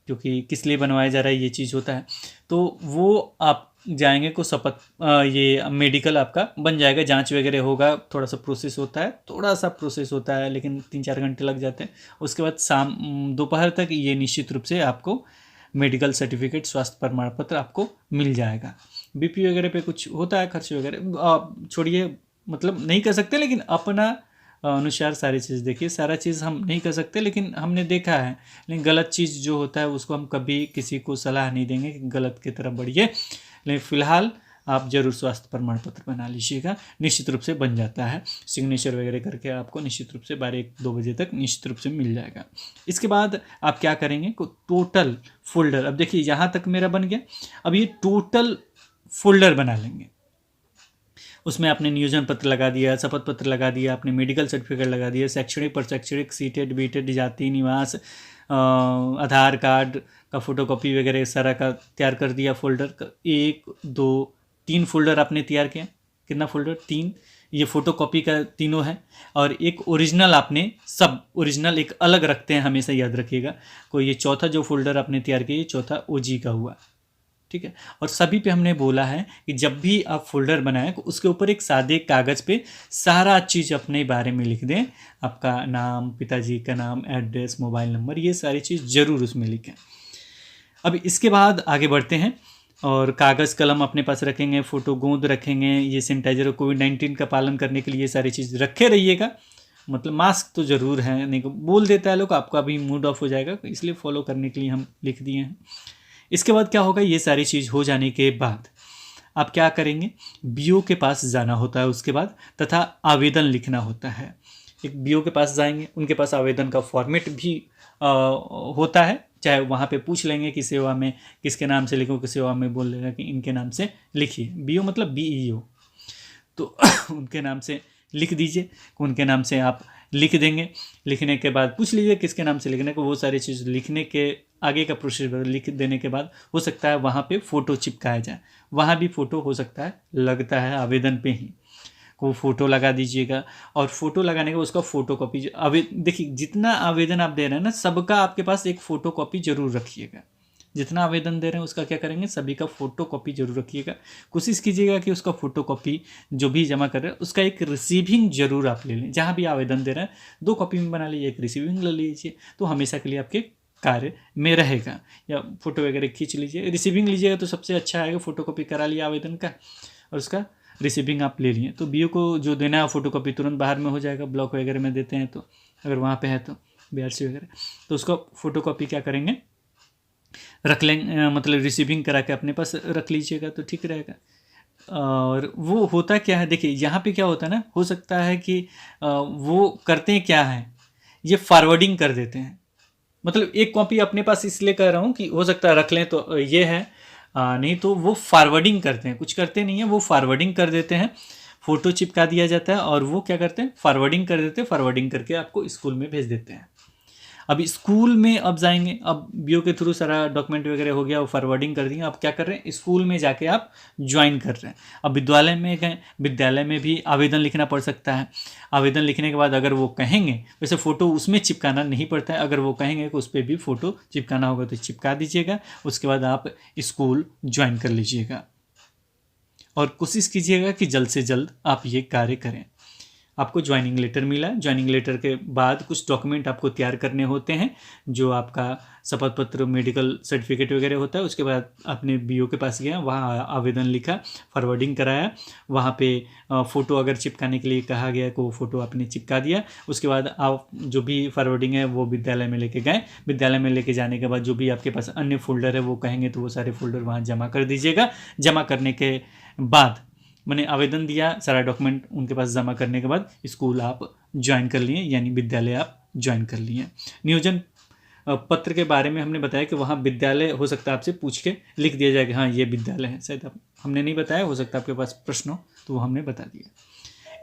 क्योंकि किस लिए बनवाया जा रहा है ये चीज़ होता है। तो वो आप जाएंगे को शपथ ये मेडिकल आपका बन जाएगा, जांच वगैरह होगा, थोड़ा सा प्रोसेस होता है, लेकिन 3-4 घंटे लग जाते हैं। उसके बाद शाम दोपहर तक ये निश्चित रूप से आपको मेडिकल सर्टिफिकेट, स्वास्थ्य प्रमाण पत्र आपको मिल जाएगा। बीपी वगैरह पे कुछ होता है खर्च वगैरह, छोड़िए, मतलब नहीं कर सकते, लेकिन अपना अनुसार सारी चीज़ देखिए। सारा चीज़ हम नहीं कर सकते, लेकिन हमने देखा है, लेकिन गलत चीज़ जो होता है उसको हम कभी किसी को सलाह नहीं देंगे कि गलत की तरफ बढ़िए। लेकिन फ़िलहाल आप जरूर स्वास्थ्य प्रमाण पत्र बना लीजिएगा, निश्चित रूप से बन जाता है। सिग्नेचर वगैरह करके आपको निश्चित रूप से 12-2 बजे तक निश्चित रूप से मिल जाएगा। इसके बाद आप क्या करेंगे, को टोटल फोल्डर, अब देखिए यहाँ तक मेरा बन गया। अब ये टोटल फोल्डर बना लेंगे, उसमें आपने नियोजन पत्र लगा दिया, शपथ पत्र लगा दिया, आपने मेडिकल सर्टिफिकेट लगा दिया, शैक्षणिक प्रशैक्षणिक सीटेड बीटेड जाति निवास आधार कार्ड का फोटोकॉपी वगैरह सारा का तैयार कर दिया फोल्डर। 1 2 3 फोल्डर आपने तैयार किया। कितना फोल्डर, 3। ये फोटोकॉपी का तीनों है, और एक ओरिजिनल आपने, सब ओरिजिनल एक अलग रखते हैं हमेशा, याद रखिएगा। कोई ये चौथा जो फोल्डर आपने तैयार किया ये चौथा ओजी का हुआ, ठीक है। और सभी पे हमने बोला है कि जब भी आप फोल्डर बनाएं तो उसके ऊपर एक सादे कागज़ पे सारा चीज़ अपने बारे में लिख दें, आपका नाम, पिताजी का नाम, एड्रेस, मोबाइल नंबर, ये सारी चीज़ ज़रूर उसमें लिखें। अब इसके बाद आगे बढ़ते हैं, और कागज़ कलम अपने पास रखेंगे, फ़ोटो गोंद रखेंगे, ये सैनिटाइजर, कोविड-19 का पालन करने के लिए ये सारी चीज़ रखे रहिएगा। मतलब मास्क तो ज़रूर है, नहीं तो बोल देता है लोग, आपका भी मूड ऑफ हो जाएगा, इसलिए फॉलो करने के लिए हम लिख दिए हैं। इसके बाद क्या होगा, ये सारी चीज़ हो जाने के बाद आप क्या करेंगे, बीओ के पास जाना होता है उसके बाद, तथा आवेदन लिखना होता है। एक बीओ के पास जाएंगे, उनके पास आवेदन का फॉर्मेट भी होता है, चाहे वहाँ पे पूछ लेंगे कि सेवा में किसके नाम से लिखो, कि सेवा में बोल देगा कि इनके नाम से लिखिए। बीओ मतलब बीईओ, तो उनके नाम से लिख दीजिए, उनके नाम से आप लिख देंगे। लिखने के बाद पूछ लीजिए किसके नाम से लिखने को, वो सारी चीज़ लिखने के आगे का प्रोसेस लिख देने के बाद हो सकता है वहाँ पे फ़ोटो चिपकाया जाए। वहाँ भी फ़ोटो हो सकता है लगता है आवेदन पे ही, को फ़ोटो लगा दीजिएगा। और फ़ोटो लगाने का उसका फ़ोटो कॉपी देखिए जितना आवेदन आप दे रहे हैं ना, सबका आपके पास एक फ़ोटो कॉपी जरूर रखिएगा। जितना आवेदन दे रहे हैं उसका क्या करेंगे, सभी का फ़ोटो कॉपी जरूर रखिएगा। कोशिश कीजिएगा कि उसका फ़ोटो कॉपी जो भी जमा कर रहे हैं उसका एक रिसीविंग जरूर आप ले लें। जहाँ भी आवेदन दे रहे हैं 2 कॉपी में बना लीजिए, एक रिसीविंग ले लीजिए, तो हमेशा के लिए आपके कार्य में रहेगा। या फोटो वगैरह खींच लीजिए, रिसीविंग लीजिएगा तो सबसे अच्छा आएगा। फ़ोटो कॉपी करा लिया आवेदन का और उसका रिसीविंग आप ले लिए, तो बीओ को जो देना है फ़ोटो कॉपी तुरंत बाहर में हो जाएगा। ब्लॉक वगैरह में देते हैं तो अगर वहाँ पे है तो बीआरसी वगैरह, तो उसका फ़ोटो कॉपी क्या करेंगे, रख लेंगे, मतलब रिसीविंग करा के अपने पास रख लीजिएगा तो ठीक रहेगा। और वो होता क्या है, देखिए यहाँ पे क्या होता है ना, हो सकता है कि वो करते हैं क्या है, ये फॉरवर्डिंग कर देते हैं। मतलब एक कॉपी अपने पास इसलिए कह रहा हूँ कि हो सकता है रख लें तो ये है, नहीं तो वो फॉरवर्डिंग करते हैं, कुछ करते नहीं है, वो फॉरवर्डिंग कर देते हैं। फ़ोटो चिपका दिया जाता है और वो क्या करते हैं, फॉरवर्डिंग कर देते हैं, फॉरवर्डिंग करके आपको स्कूल में भेज देते हैं। अब स्कूल में अब जाएंगे, अब बीओ के थ्रू सारा डॉक्यूमेंट वगैरह हो गया, वो फॉरवर्डिंग कर दिया। अब क्या कर रहे हैं, स्कूल में जाके आप ज्वाइन कर रहे हैं। अब विद्यालय में गए, विद्यालय में भी आवेदन लिखना पड़ सकता है। आवेदन लिखने के बाद अगर वो कहेंगे, वैसे फ़ोटो उसमें चिपकाना नहीं पड़ता है, अगर वो कहेंगे कि उस पर भी फ़ोटो चिपकाना होगा तो चिपका दीजिएगा। उसके बाद आप स्कूल ज्वाइन कर लीजिएगा और कोशिश कीजिएगा कि जल्द से जल्द आप ये कार्य करें। आपको ज्वाइनिंग लेटर मिला, ज्वाइनिंग लेटर के बाद कुछ डॉक्यूमेंट आपको तैयार करने होते हैं, जो आपका शपथ पत्र, मेडिकल सर्टिफिकेट वगैरह होता है। उसके बाद आपने बीओ के पास गया, वहाँ आवेदन लिखा, फॉरवर्डिंग कराया, वहाँ पे फ़ोटो अगर चिपकाने के लिए कहा गया को फ़ोटो आपने चिपका दिया। उसके बाद आप जो भी फॉरवर्डिंग है वो विद्यालय में लेके गए। विद्यालय में लेके जाने के बाद जो भी आपके पास अन्य फोल्डर है वो कहेंगे तो वो सारे फोल्डर वहाँ जमा कर दीजिएगा। जमा करने के बाद मैंने आवेदन दिया, सारा डॉक्यूमेंट उनके पास जमा करने के बाद स्कूल आप ज्वाइन कर लिए, यानी विद्यालय आप ज्वाइन कर लिए। नियोजन पत्र के बारे में हमने बताया कि वहाँ विद्यालय हो सकता है आपसे पूछ के लिख दिया जाए कि हाँ ये विद्यालय है। शायद आप हमने नहीं बताया, हो सकता है आपके पास प्रश्न हो तो वो हमने बता दिया।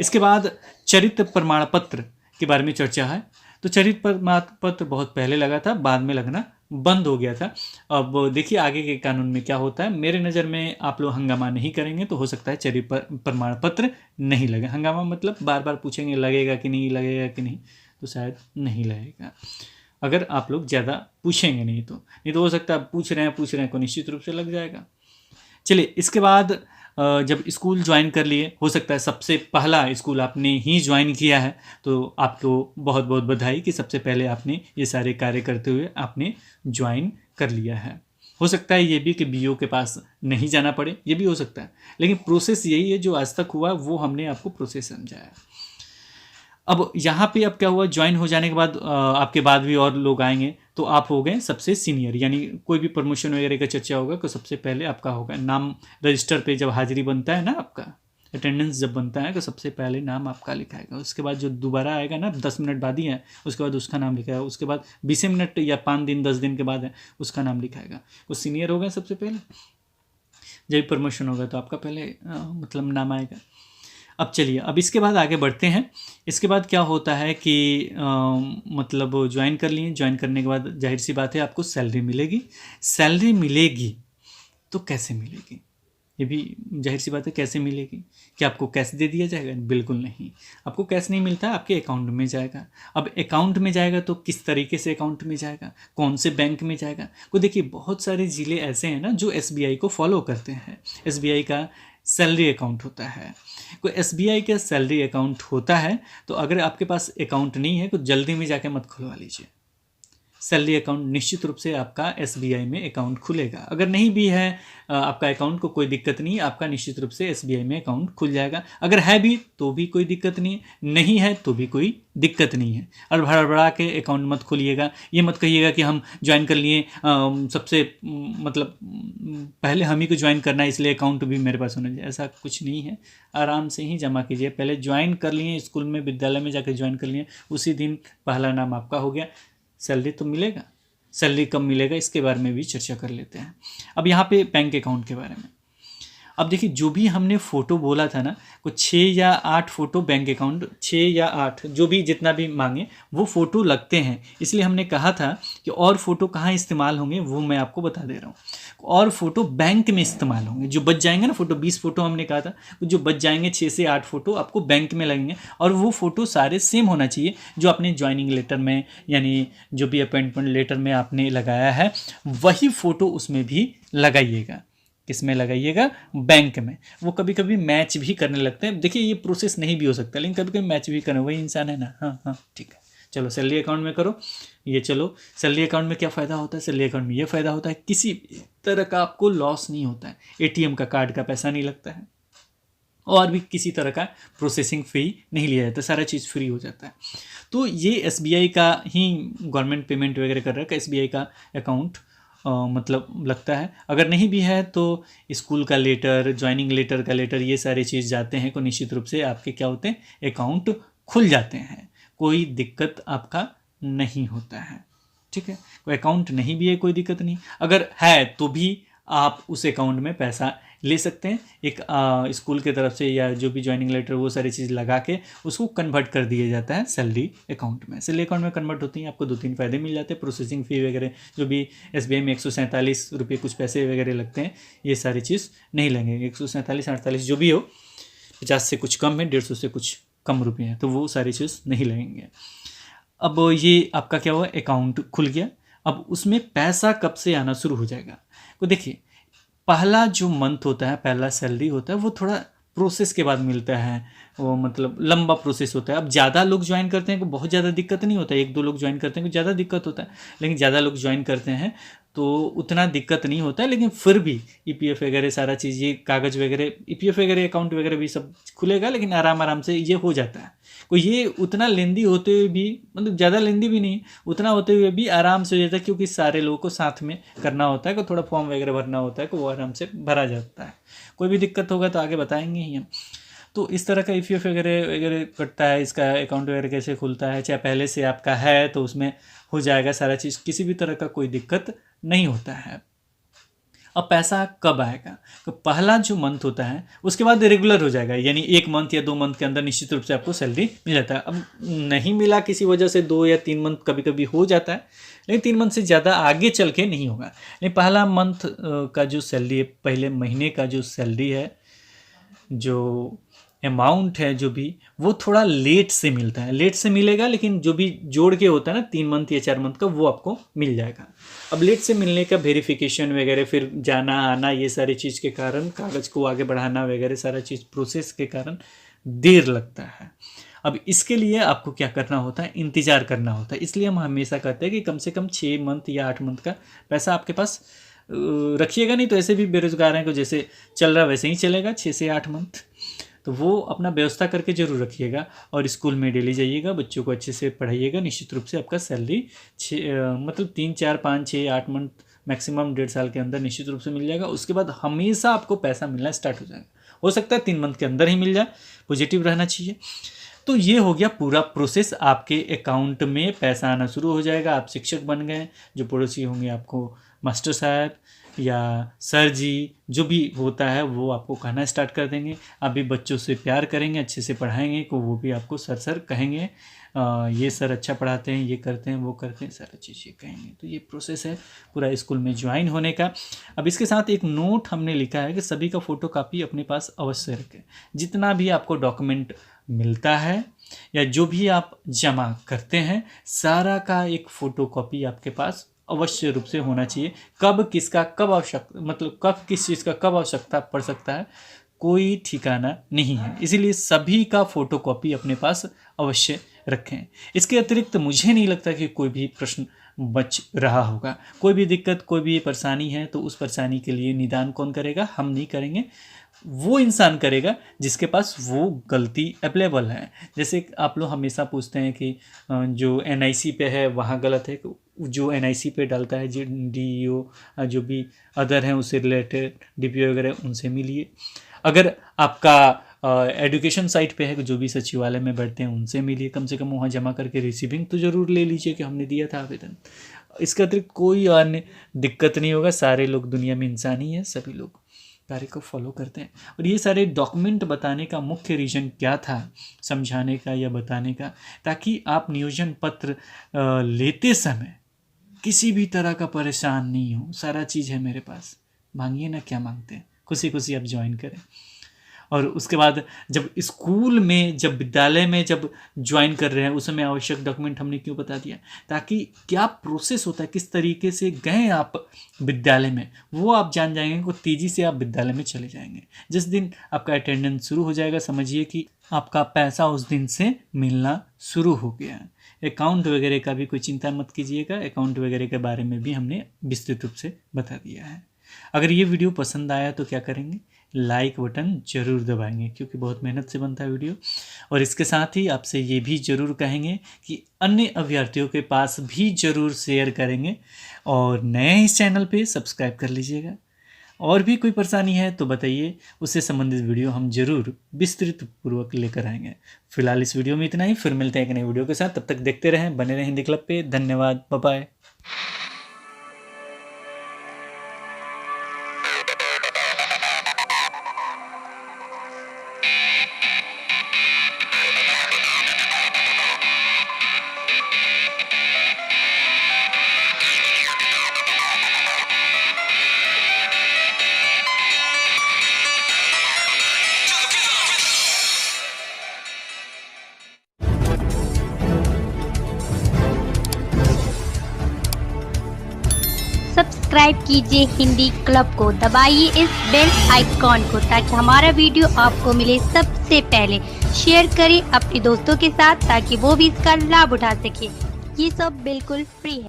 इसके बाद चरित्र प्रमाण पत्र के बारे में चर्चा है। तो चरित्र प्रमाण पत्र बहुत पहले लगा था, बाद में लगना बंद हो गया था। अब देखिए आगे के कानून में क्या होता है। मेरे नज़र में आप लोग हंगामा नहीं करेंगे तो हो सकता है चरित्र प्रमाण पत्र नहीं लगे। हंगामा मतलब बार बार पूछेंगे लगेगा कि नहीं, लगेगा कि नहीं, तो शायद नहीं लगेगा अगर आप लोग ज़्यादा पूछेंगे। नहीं तो हो सकता है पूछ रहे हैं को निश्चित रूप से लग जाएगा। चलिए, इसके बाद जब स्कूल ज्वाइन कर लिए, हो सकता है सबसे पहला स्कूल आपने ही ज्वाइन किया है, तो आपको बहुत बहुत बधाई कि सबसे पहले आपने ये सारे कार्य करते हुए आपने ज्वाइन कर लिया है। हो सकता है ये भी कि बीओ के पास नहीं जाना पड़े, ये भी हो सकता है, लेकिन प्रोसेस यही है जो आज तक हुआ वो हमने आपको प्रोसेस समझाया। अब यहाँ पे अब क्या हुआ, ज्वाइन हो जाने के बाद आपके बाद भी और लोग आएंगे तो आप हो गए सबसे सीनियर, यानी कोई भी प्रमोशन वगैरह का चर्चा होगा तो सबसे पहले आपका होगा नाम। रजिस्टर पे जब हाजिरी बनता है ना, आपका अटेंडेंस जब बनता है तो सबसे पहले नाम आपका लिखाएगा। उसके बाद जो दोबारा आएगा ना 10 मिनट बाद ही है, उसके बाद उसका नाम लिखाएगा। उसके बाद 20 मिनट या 5 दिन 10 दिन के बाद है, उसका नाम लिखाएगा। वो सीनियर हो गए सबसे पहले, जब प्रमोशन होगा तो आपका पहले मतलब नाम आएगा। अब चलिए, अब इसके बाद आगे बढ़ते हैं। इसके बाद क्या होता है कि मतलब ज्वाइन कर लिए, ज्वाइन करने के बाद जाहिर सी बात है आपको सैलरी मिलेगी। सैलरी मिलेगी तो कैसे मिलेगी, ये भी जाहिर सी बात है, कैसे मिलेगी? क्या आपको कैश दे दिया जाएगा? बिल्कुल नहीं, आपको कैश नहीं मिलता, आपके अकाउंट में जाएगा। अब अकाउंट में जाएगा तो किस तरीके से अकाउंट में जाएगा, कौन से बैंक में जाएगा? को देखिए, बहुत सारे ज़िले ऐसे हैं ना जो एसबीआई को फॉलो करते हैं। एसबीआई का सैलरी अकाउंट होता है, कोई एसबीआई का सैलरी अकाउंट होता है। तो अगर आपके पास अकाउंट नहीं है तो जल्दी में जाके मत खुलवा लीजिए। सैलरी अकाउंट निश्चित रूप से आपका एसबीआई में अकाउंट खुलेगा। अगर नहीं भी है आपका अकाउंट, को कोई दिक्कत नहीं, आपका निश्चित रूप से एसबीआई में अकाउंट खुल जाएगा। अगर है भी तो भी कोई दिक्कत नहीं, नहीं है तो भी कोई दिक्कत नहीं है। और भड़बड़ा के अकाउंट मत खोलिएगा। ये मत कहिएगा कि हम ज्वाइन कर लिए, सबसे मतलब पहले हम ही को ज्वाइन करना है इसलिए अकाउंट भी मेरे पास होना चाहिए, ऐसा कुछ नहीं है। आराम से ही जमा कीजिए। पहले ज्वाइन कर लिए, स्कूल में विद्यालय में जाकर ज्वाइन कर लिए, उसी दिन पहला नाम आपका हो गया। सैलरी तो मिलेगा, सैलरी कब मिलेगा इसके बारे में भी चर्चा कर लेते हैं। अब यहाँ पे बैंक अकाउंट के बारे में, अब देखिए जो भी हमने फ़ोटो बोला था ना, कुछ 6 या 8 फ़ोटो बैंक अकाउंट, 6 या 8 जो भी जितना भी मांगे वो फ़ोटो लगते हैं। इसलिए हमने कहा था कि और फ़ोटो कहाँ इस्तेमाल होंगे वो मैं आपको बता दे रहा हूँ। और फ़ोटो बैंक में इस्तेमाल होंगे, जो बच जाएंगे ना फ़ोटो, 20 फ़ोटो हमने कहा था, जो बच जाएंगे 6 से 8 फ़ोटो आपको बैंक में लगेंगे। और वो फ़ोटो सारे सेम होना चाहिए जो आपने ज्वाइनिंग लेटर में, यानी जो भी अपॉइंटमेंट लेटर में आपने लगाया है वही फ़ोटो उसमें भी लगाइएगा। किस में लगाइएगा? बैंक में। वो कभी कभी मैच भी करने लगते हैं। देखिए ये प्रोसेस नहीं भी हो सकता, लेकिन कभी कभी मैच भी करने, वही इंसान है ना। हाँ हाँ ठीक है, चलो सैलरी अकाउंट में करो ये। चलो सैलरी अकाउंट में क्या फ़ायदा होता है? सैलरी अकाउंट में ये फ़ायदा होता है किसी तरह का आपको लॉस नहीं होता है, एटीएम का कार्ड का पैसा नहीं लगता है, और भी किसी तरह का प्रोसेसिंग फ़ी नहीं लिया जाता, सारा चीज़ फ्री हो जाता है। तो ये एसबीआई का ही गवर्नमेंट पेमेंट वगैरह कर रहा है, एसबीआई का अकाउंट मतलब लगता है। अगर नहीं भी है तो स्कूल का लेटर, ज्वाइनिंग लेटर का लेटर, ये सारे चीज़ जाते हैं, को निश्चित रूप से आपके क्या होते हैं, अकाउंट खुल जाते हैं, कोई दिक्कत आपका नहीं होता है। ठीक है, कोई अकाउंट नहीं भी है कोई दिक्कत नहीं, अगर है तो भी आप उस अकाउंट में पैसा ले सकते हैं। एक स्कूल की तरफ से या जो भी ज्वाइनिंग लेटर वो सारी चीज़ लगा के उसको कन्वर्ट कर दिया जाता है सैलरी अकाउंट में। सैलरी अकाउंट में कन्वर्ट होती है, आपको 2-3 फ़ायदे मिल जाते हैं। प्रोसेसिंग फ़ी वगैरह जो भी एसबीआई में 147 रुपये कुछ पैसे वगैरह लगते हैं, ये सारी चीज़ नहीं लगेंगे। 147-48 जो भी हो, 50 से कुछ कम है, 150 से कुछ कम रुपये हैं, तो वो सारी चीज़ नहीं लगेंगे। अब ये आपका क्या हुआ, अकाउंट खुल गया। अब उसमें पैसा कब से आना शुरू हो जाएगा? तो देखिए पहला जो मंथ होता है, पहला सैलरी होता है, वो थोड़ा प्रोसेस के बाद मिलता है, वो मतलब लंबा प्रोसेस होता है। अब ज़्यादा लोग ज्वाइन करते हैं तो बहुत ज़्यादा दिक्कत नहीं होता है, 1-2 लोग ज्वाइन करते हैं तो ज़्यादा दिक्कत होता है, लेकिन ज़्यादा लोग ज्वाइन करते हैं तो उतना दिक्कत नहीं होता है। लेकिन फिर भी ईपीएफ वगैरह सारा चीज़, ये कागज़ वगैरह, ईपीएफ वगैरह अकाउंट वगैरह भी सब खुलेगा, लेकिन आराम आराम से ये हो जाता है। कोई ये उतना लेंदी होते हुए भी, मतलब ज़्यादा लेंदी भी नहीं, उतना होते हुए भी आराम से हो जाता है, क्योंकि सारे लोगों को साथ में करना होता है, को थोड़ा फॉर्म वगैरह भरना होता है, को वो आराम से भरा जाता है। कोई भी दिक्कत होगा तो आगे बताएंगे ही हम। तो इस तरह का ईपीएफ वगैरह वगैरह कटता है, इसका अकाउंट वगैरह कैसे खुलता है, चाहे पहले से आपका है तो उसमें हो जाएगा सारा चीज़, किसी भी तरह का कोई दिक्कत नहीं होता है। अब पैसा कब आएगा? तो पहला जो मंथ होता है उसके बाद रेगुलर हो जाएगा, यानी 1 मंथ या 2 मंथ के अंदर निश्चित रूप से आपको सैलरी मिल जाता है। अब नहीं मिला किसी वजह से 2 या 3 मंथ कभी कभी हो जाता है, लेकिन 3 मंथ से ज़्यादा आगे चल के नहीं होगा। लेकिन पहला मंथ का जो सैलरी है, पहले महीने का जो सैलरी है, जो अमाउंट है जो भी, वो थोड़ा लेट से मिलता है, लेट से मिलेगा, लेकिन जो भी जोड़ के होता है ना 3 मंथ या 4 मंथ का, वो आपको मिल जाएगा। अब लेट से मिलने का वेरिफिकेशन वगैरह, फिर जाना आना, ये सारी चीज़ के कारण, कागज़ को आगे बढ़ाना वगैरह सारा चीज़ प्रोसेस के कारण देर लगता है। अब इसके लिए आपको क्या करना होता है, इंतज़ार करना होता है। इसलिए हम हमेशा कहते हैं कि कम से कम 6 मंथ या 8 मंथ का पैसा आपके पास रखिएगा, नहीं तो ऐसे भी बेरोजगार हैं को जैसे चल रहा वैसे ही चलेगा 6 से 8 मंथ। तो वो अपना व्यवस्था करके जरूर रखिएगा, और स्कूल में डेली जाइएगा, बच्चों को अच्छे से पढ़ाइएगा। निश्चित रूप से आपका सैलरी मतलब 3, 4, 5, 6, 8 मंथ मैक्सिमम 1.5 साल के अंदर निश्चित रूप से मिल जाएगा। उसके बाद हमेशा आपको पैसा मिलना स्टार्ट हो जाएगा। हो सकता है 3 मंथ के अंदर ही मिल जाए, पॉजिटिव रहना चाहिए। तो ये हो गया पूरा प्रोसेस, आपके अकाउंट में पैसा आना शुरू हो जाएगा। आप शिक्षक बन गए, जो पड़ोसी होंगे आपको मास्टर साहब या सर जी, जो भी होता है वो आपको कहना स्टार्ट कर देंगे। आप भी बच्चों से प्यार करेंगे, अच्छे से पढ़ाएंगे, को वो भी आपको सर सर कहेंगे, ये सर अच्छा पढ़ाते हैं, ये करते हैं, वो करते हैं, सारा चीज़ ये कहेंगे। तो ये प्रोसेस है पूरा स्कूल में ज्वाइन होने का। अब इसके साथ एक नोट हमने लिखा है कि सभी का फ़ोटोकॉपी अपने पास अवश्य रखें। जितना भी आपको डॉक्यूमेंट मिलता है या जो भी आप जमा करते हैं, सारा का एक फ़ोटोकॉपी आपके पास अवश्य रूप से होना चाहिए। कब किसका कब आवश्यकता, मतलब कब किस चीज़ का कब आवश्यकता पड़ सकता है, कोई ठिकाना नहीं है। इसीलिए सभी का फ़ोटोकॉपी अपने पास अवश्य रखें। इसके अतिरिक्त मुझे नहीं लगता कि कोई भी प्रश्न बच रहा होगा। कोई भी दिक्कत, कोई भी परेशानी है तो उस परेशानी के लिए निदान कौन करेगा? हम नहीं करेंगे, वो इंसान करेगा जिसके पास वो गलती अवेलेबल है। जैसे आप लोग हमेशा पूछते हैं कि जो एनआईसी पे है वहाँ गलत है, जो एनआईसी पे डालता है, जो डीईओ जो भी अदर हैं उससे रिलेटेड डीपीओ वगैरह, उनसे मिलिए। अगर आपका एजुकेशन साइट पे है, जो भी सचिवालय में बैठते हैं उनसे मिलिए, कम से कम वहाँ जमा करके रिसीविंग तो ज़रूर ले लीजिए कि हमने दिया था आवेदन। इसके अतिरिक्त कोई अन्य दिक्कत नहीं होगा। सारे लोग दुनिया में इंसान ही हैं, सभी लोग कार्य को फॉलो करते हैं। और ये सारे डॉक्यूमेंट बताने का मुख्य रीज़न क्या था, समझाने का या बताने का, ताकि आप नियोजन पत्र लेते समय किसी भी तरह का परेशान नहीं हो। सारा चीज़ है मेरे पास, मांगिए ना, क्या मांगते हैं, खुशी खुशी आप ज्वाइन करें। और उसके बाद जब स्कूल में, जब विद्यालय में जब ज्वाइन कर रहे हैं, उस समय आवश्यक डॉक्यूमेंट हमने क्यों बता दिया, ताकि क्या प्रोसेस होता है, किस तरीके से गए आप विद्यालय में, वो आप जान जाएंगे, को तेज़ी से आप विद्यालय में चले जाएंगे। जिस दिन आपका अटेंडेंस शुरू हो जाएगा, समझिए कि आपका पैसा उस दिन से मिलना शुरू हो गया। अकाउंट वगैरह का भी कोई चिंता मत कीजिएगा, अकाउंट वगैरह के बारे में भी हमने विस्तृत रूप से बता दिया है। अगर ये वीडियो पसंद आया तो क्या करेंगे, लाइक बटन जरूर दबाएंगे, क्योंकि बहुत मेहनत से बनता है वीडियो। और इसके साथ ही आपसे ये भी ज़रूर कहेंगे कि अन्य अभ्यर्थियों के पास भी ज़रूर शेयर करेंगे, और नए इस चैनल पे सब्सक्राइब कर लीजिएगा। और भी कोई परेशानी है तो बताइए, उससे संबंधित वीडियो हम जरूर विस्तृत पूर्वक लेकर आएंगे। फिलहाल इस वीडियो में इतना ही, फिर मिलते हैं एक नए वीडियो के साथ। तब तक देखते रहें, बने रहें हिंदी क्लब पे। धन्यवाद, बाय बाय। सब्सक्राइब कीजिए हिंदी क्लब को, दबाइए इस बेल आइकॉन को ताकि हमारा वीडियो आपको मिले सबसे पहले। शेयर करें अपने दोस्तों के साथ ताकि वो भी इसका लाभ उठा सके। ये सब बिल्कुल फ्री है।